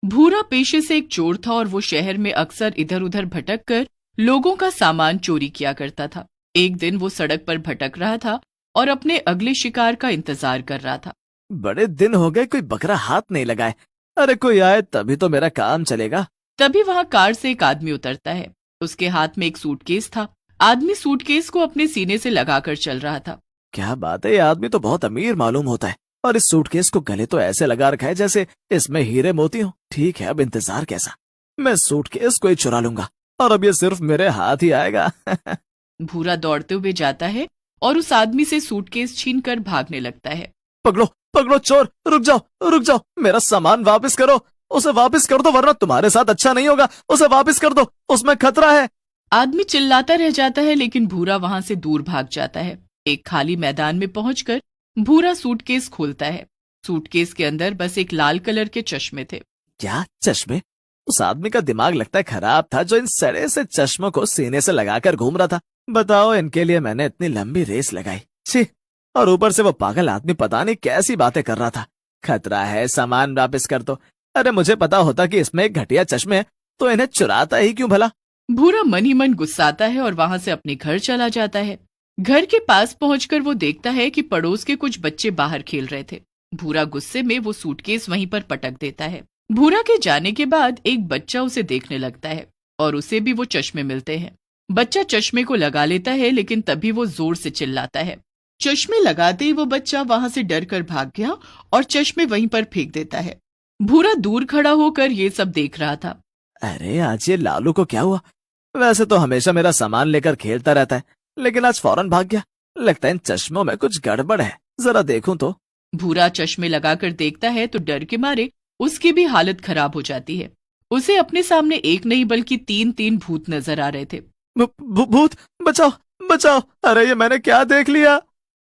भूरा पेशे से एक चोर था और वो शहर में अक्सर इधर उधर भटक कर लोगों का सामान चोरी किया करता था। एक दिन वो सड़क पर भटक रहा था और अपने अगले शिकार का इंतजार कर रहा था। बड़े दिन हो गए कोई बकरा हाथ नहीं लगाए। अरे कोई आए तभी तो मेरा काम चलेगा। तभी वहां कार से एक आदमी उतरता है। उसके हाथ में एक सूटकेस था। आदमी सूटकेस को अपने सीने से लगाकर चल रहा था। क्या बात है, ये आदमी तो बहुत अमीर मालूम होता है और इस सूटकेस को गले तो ऐसे लगा रखा है जैसे इसमें हीरे मोती हो। ठीक है, अब इंतजार कैसा, मैं सूटकेस को ही चुरा लूंगा और अब ये सिर्फ मेरे हाथ ही आएगा। भूरा दौड़ते हुए जाता है और उस आदमी से सूटकेस छीनकर भागने लगता है। पकड़ो पकड़ो चोर, रुक जाओ, मेरा सामान वापस करो, उसे वापस कर दो वरना तुम्हारे साथ अच्छा नहीं होगा। उसे वापस कर दो, उसमें खतरा है। आदमी चिल्लाता रह जाता है लेकिन भूरा वहां से दूर भाग जाता है। एक खाली मैदान में पहुंचकर भूरा सूटकेस खोलता है। सूटकेस के अंदर बस एक लाल कलर के चश्मे थे। क्या चश्मे? उस आदमी का दिमाग लगता है खराब था जो इन सड़े से चश्मों को सीने से लगाकर घूम रहा था। बताओ, इनके लिए मैंने इतनी लंबी रेस लगाई, छी। और ऊपर से वो पागल आदमी पता नहीं कैसी बातें कर रहा था। खतरा है, सामान वापस कर दो। अरे मुझे पता होता कि इसमें एक घटिया चश्मे है तो इन्हें चुराता ही क्यों भला। भूरा मन ही मन गुस्साता है और वहां से अपने घर चला जाता है। घर के पास पहुंचकर वो देखता है कि पड़ोस के कुछ बच्चे बाहर खेल रहे थे। भूरा गुस्से में वो सूटकेस वहीं पर पटक देता है। भूरा के जाने के बाद एक बच्चा उसे देखने लगता है और उसे भी वो चश्मे मिलते हैं। बच्चा चश्मे को लगा लेता है लेकिन तभी वो जोर से चिल्लाता है। चश्मे लगाते ही वो बच्चा वहां से डर कर भाग गया और चश्मे वहीं पर फेंक देता है। भूरा दूर खड़ा होकर ये सब देख रहा था। अरे आज ये लालू को क्या हुआ? वैसे तो हमेशा मेरा सामान लेकर खेलता रहता है लेकिन आज फौरन भाग गया। लगता है इन चश्मों में कुछ गड़बड़ है, जरा देखूं तो। भूरा चश्मे लगाकर देखता है तो डर के मारे उसकी भी हालत खराब हो जाती है। उसे अपने सामने एक नहीं बल्कि तीन तीन भूत नजर आ रहे थे। भूत, बचाओ बचाओ, अरे ये मैंने क्या देख लिया।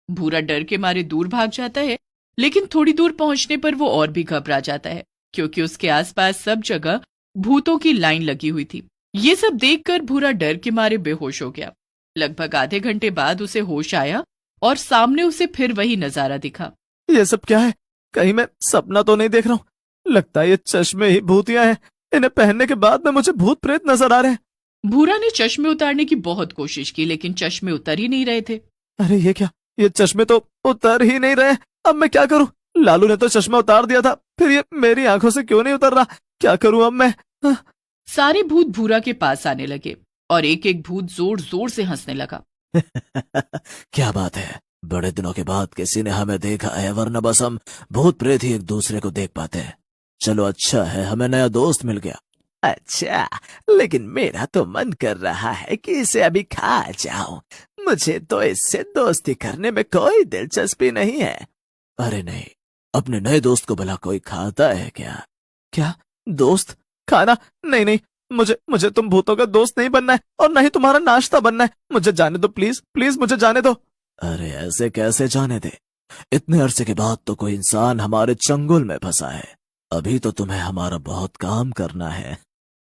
भूरा डर के मारे दूर भाग जाता है लेकिन थोड़ी दूर पहुंचने पर वो और भी घबरा जाता है क्योंकि उसके आसपास सब जगह भूतों की लाइन लगी हुई थी। ये सब देखकर भूरा डर के मारे बेहोश हो गया। लगभग आधे घंटे बाद उसे होश आया और सामने उसे फिर वही नजारा दिखा। ये सब क्या है? कहीं मैं सपना तो नहीं देख रहा हूँ? लगता है ये चश्मे ही भूतियां हैं। इन्हें पहनने के बाद में मुझे भूत प्रेत नजर आ रहे हैं। भूरा ने चश्मे उतारने की बहुत कोशिश की लेकिन चश्मे उतर ही नहीं रहे थे। अरे ये क्या, ये चश्मे तो उतर ही नहीं रहे। अब मैं क्या करूं? लालू ने तो चश्मा उतार दिया था, फिर ये मेरी आंखों से क्यों नहीं उतर रहा? क्या करूं अब मैं? सारे भूत भूरा के पास आने लगे और एक एक भूत जोर जोर से हंसने लगा। क्या बात है, बड़े दिनों के बाद किसी ने हमें देखा है, वरना बस हम भूत प्रेत ही एक दूसरे को देख पाते हैं। चलो अच्छा है, हमें नया दोस्त मिल गया। अच्छा, लेकिन मेरा तो मन कर रहा है कि इसे अभी खा जाऊं। मुझे तो इससे दोस्ती करने में कोई दिलचस्पी नहीं है। अरे नहीं, अपने नए दोस्त को भला कोई खाता है क्या? क्या दोस्त खाना? नहीं नहीं, मुझे तुम भूतों का दोस्त नहीं बनना है और नहीं तुम्हारा नाश्ता बनना है। मुझे जाने दो, प्लीज प्लीज मुझे जाने दो। अरे ऐसे कैसे जाने दे? इतने अरसे के बाद तो कोई इंसान हमारे चंगुल में फंसा है। अभी तो तुम्हें हमारा बहुत काम करना है।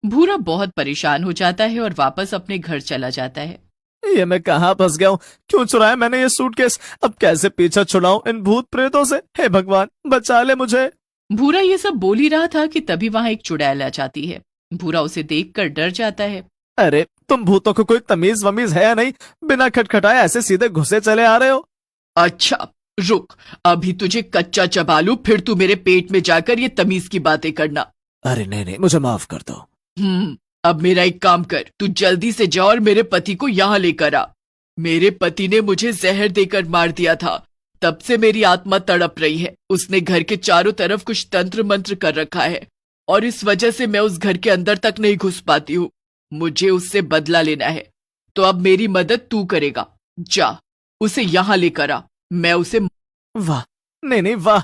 भूरा बहुत परेशान हो जाता है और वापस अपने घर चला जाता है। ये मैं कहाँ फंस गया हूँ? क्यों चुराया मैंने ये सूटकेस? अब कैसे पीछा छुड़ाऊं इन भूत प्रेतों से? हे भगवान, बचा ले मुझे। भूरा ये सब बोल ही रहा था कि तभी वहां एक चुड़ैल आ जाती है। भूरा उसे देखकर डर जाता है। अरे तुम भूतों को कोई तमीज वमीज है या नहीं? बिना खटखटाए ऐसे सीधे घुसे चले आ रहे हो। अच्छा रुक, अभी तुझे कच्चा चबा लूं, फिर तू मेरे पेट में जाकर ये तमीज की बातें करना। अरे नहीं नहीं, मुझे माफ कर दो। अब मेरा एक काम कर, तू जल्दी से जा और मेरे पति को यहाँ लेकर आ। मेरे पति ने मुझे जहर देकर मार दिया था, तब से मेरी आत्मा तड़प रही है। उसने घर के चारों तरफ कुछ तंत्र मंत्र कर रखा है और इस वजह से मैं उस घर के अंदर तक नहीं घुस पाती हूँ। मुझे उससे बदला लेना है, तो अब मेरी मदद तू करेगा। जा, उसे यहाँ लेकर आ, मैं उसे। वाह, नहीं नहीं वाह।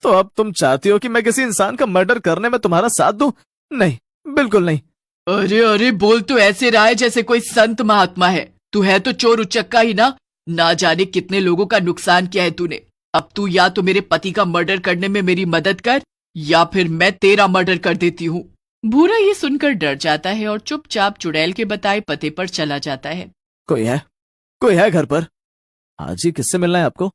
तो अब तुम चाहती हो कि मैं किसी इंसान का मर्डर करने में तुम्हारा साथ दूं? नहीं, बिल्कुल नहीं। अरे अरे, बोल तो ऐसे रहा है जैसे कोई संत महात्मा है। तू है तो चोर उचक्का ही ना जाने कितने लोगों का नुकसान किया है तूने। अब तू या तो मेरे पति का मर्डर करने में मेरी मदद कर या फिर मैं तेरा मर्डर कर देती हूँ। भूरा ये सुनकर डर जाता है और चुपचाप चुड़ैल के बताए पते पर चला जाता है। कोई है घर पर? हाँ जी, किससे मिलना है आपको?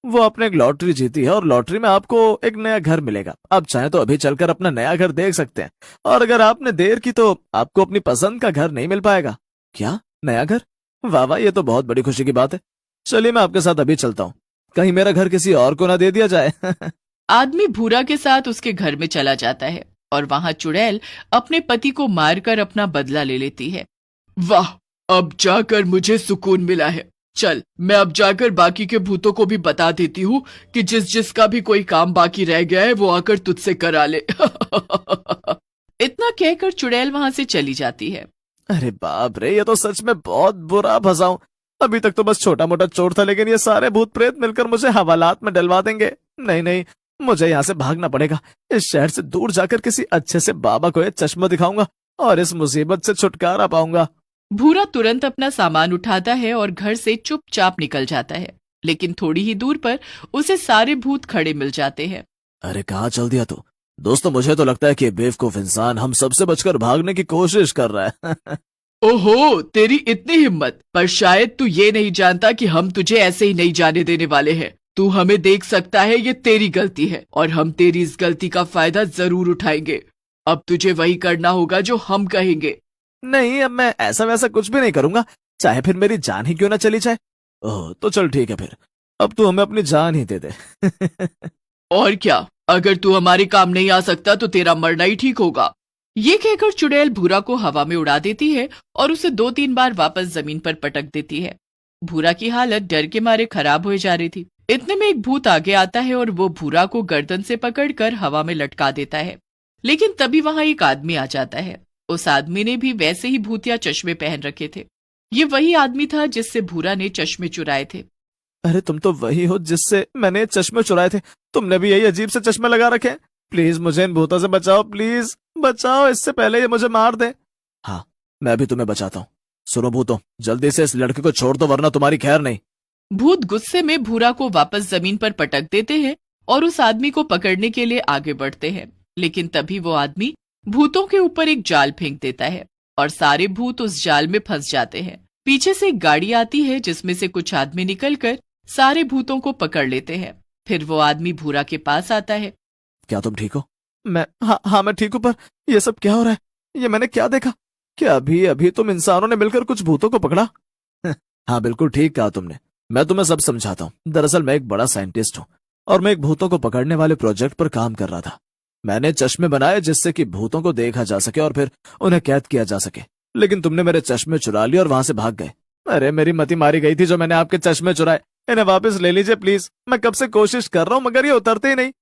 वो आपने एक लॉटरी जीती है और लॉटरी में आपको एक नया घर मिलेगा। आप चाहें तो अभी चलकर अपना नया घर देख सकते हैं, और अगर आपने देर की तो आपको अपनी पसंद का घर नहीं मिल पाएगा। क्या, नया घर? वाह वाह, ये तो बहुत बड़ी खुशी की बात है। चलिए मैं आपके साथ अभी चलता हूँ, कहीं मेरा घर किसी और को ना दे दिया जाए। आदमी भूरा के साथ उसके घर में चला जाता है और वहां चुड़ैल अपने पति को मारकर अपना बदला ले लेती है। वाह, अब जाकर मुझे सुकून मिला है। चल, मैं अब जाकर बाकी के भूतों को भी बता देती हूँ कि जिसका भी कोई काम बाकी रह गया है वो आकर तुझसे करा ले। इतना कहकर चुड़ैल वहां से चली जाती है। अरे बाप रे, ये तो सच में बहुत बुरा फंसा हूं। अभी तक तो बस छोटा मोटा चोर था, लेकिन ये सारे भूत प्रेत मिलकर मुझे हवालात में डलवा देंगे। नहीं नहीं, मुझे यहाँ से भागना पड़ेगा। इस शहर से दूर जाकर किसी अच्छे से बाबा को ये चश्मा दिखाऊंगा और इस मुसीबत से छुटकारा पाऊंगा। भूरा तुरंत अपना सामान उठाता है और घर से चुपचाप निकल जाता है, लेकिन थोड़ी ही दूर पर उसे सारे भूत खड़े मिल जाते हैं। अरे कहाँ चल दिया तू? दोस्तों, मुझे तो लगता है कि ये बेवकूफ इंसान हम सबसे बचकर भागने की कोशिश कर रहा है। ओहो, तेरी इतनी हिम्मत! पर शायद तू ये नहीं जानता कि हम तुझे ऐसे ही नहीं जाने देने वाले हैं। तू हमें देख सकता है, ये तेरी गलती है और हम तेरी इस गलती का फायदा जरूर उठाएंगे। अब तुझे वही करना होगा जो हम कहेंगे। नहीं, अब मैं ऐसा वैसा कुछ भी नहीं करूंगा, चाहे फिर मेरी जान ही क्यों ना चली जाए। ओह, तो चल ठीक है फिर, अब तू हमें अपनी जान ही दे दे। और क्या, अगर तू हमारे काम नहीं आ सकता तो तेरा मरना ही ठीक होगा। ये कहकर चुड़ैल भूरा को हवा में उड़ा देती है और उसे 2-3 बार वापस जमीन पर पटक देती है। भूरा की हालत डर के मारे खराब हो जा रही थी। इतने में एक भूत आगे आता है और वो भूरा को गर्दन से पकड़कर हवा में लटका देता है। लेकिन तभी वहां एक आदमी आ जाता है। उस आदमी ने भी वैसे ही भूतिया चश्मे पहन रखे थे। ये वही आदमी था जिससे भूरा ने चश्मे चुराए थे। अरे तुम तो वही हो जिससे मैंने चश्मे चुराए थे। तुमने भी यही अजीब से चश्मे लगा रखे हैं। प्लीज मुझे इन भूतों से बचाओ, प्लीज बचाओ, इससे पहले ये मुझे मार दे। हाँ, मैं भी तुम्हें बचाता हूँ। सुनो भूतों, जल्दी से इस लड़के को छोड़ दो वरना तुम्हारी खैर नहीं। भूत गुस्से में भूरा को वापस जमीन पर पटक देते हैं और उस आदमी को पकड़ने के लिए आगे बढ़ते हैं। लेकिन तभी वो आदमी भूतों के ऊपर एक जाल फेंक देता है और सारे भूत उस जाल में फंस जाते हैं। पीछे से एक गाड़ी आती है जिसमें से कुछ आदमी निकलकर सारे भूतों को पकड़ लेते हैं। फिर वो आदमी भूरा के पास आता है। क्या तुम ठीक हो? हाँ मैं ठीक हूँ, पर ये सब क्या हो रहा है? ये मैंने क्या देखा? क्या अभी अभी तुम इंसानों ने मिलकर कुछ भूतों को पकड़ा? हाँ बिल्कुल ठीक कहा तुमने। मैं तुम्हें सब समझाता हूँ। दरअसल मैं एक बड़ा साइंटिस्ट हूँ और मैं एक भूतों को पकड़ने वाले प्रोजेक्ट पर काम कर रहा था। मैंने चश्मे बनाए जिससे कि भूतों को देखा जा सके और फिर उन्हें कैद किया जा सके, लेकिन तुमने मेरे चश्मे चुरा लिए और वहां से भाग गए। अरे मेरी मति मारी गई थी जो मैंने आपके चश्मे चुराए। इन्हें वापस ले लीजिए प्लीज। मैं कब से कोशिश कर रहा हूँ मगर ये उतरते ही नहीं।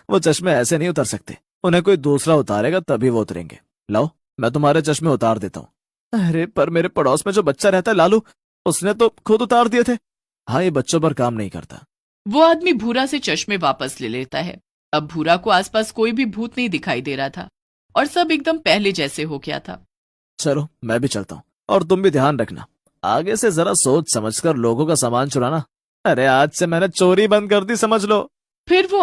वो चश्मे ऐसे नहीं उतर सकते, उन्हें कोई दूसरा उतारेगा तभी वो उतरेंगे। लाओ, मैं तुम्हारे चश्मे उतार देता हूँ। अरे पर मेरे पड़ोस में जो बच्चा रहता है लालू, उसने तो खुद उतार दिए थे। हाँ, ये बच्चों पर काम नहीं करता। वो आदमी भूरा से चश्मे वापस ले लेता है। अब भूरा को आसपास कोई भी भूत नहीं दिखाई दे रहा था और सब एकदम पहले जैसे हो गया था। चलो मैं भी चलता हूँ, और तुम भी ध्यान रखना, आगे से जरा सोच समझकर लोगों का सामान चुराना। अरे आज से मैंने चोरी बंद कर दी, समझ लो। फिर वो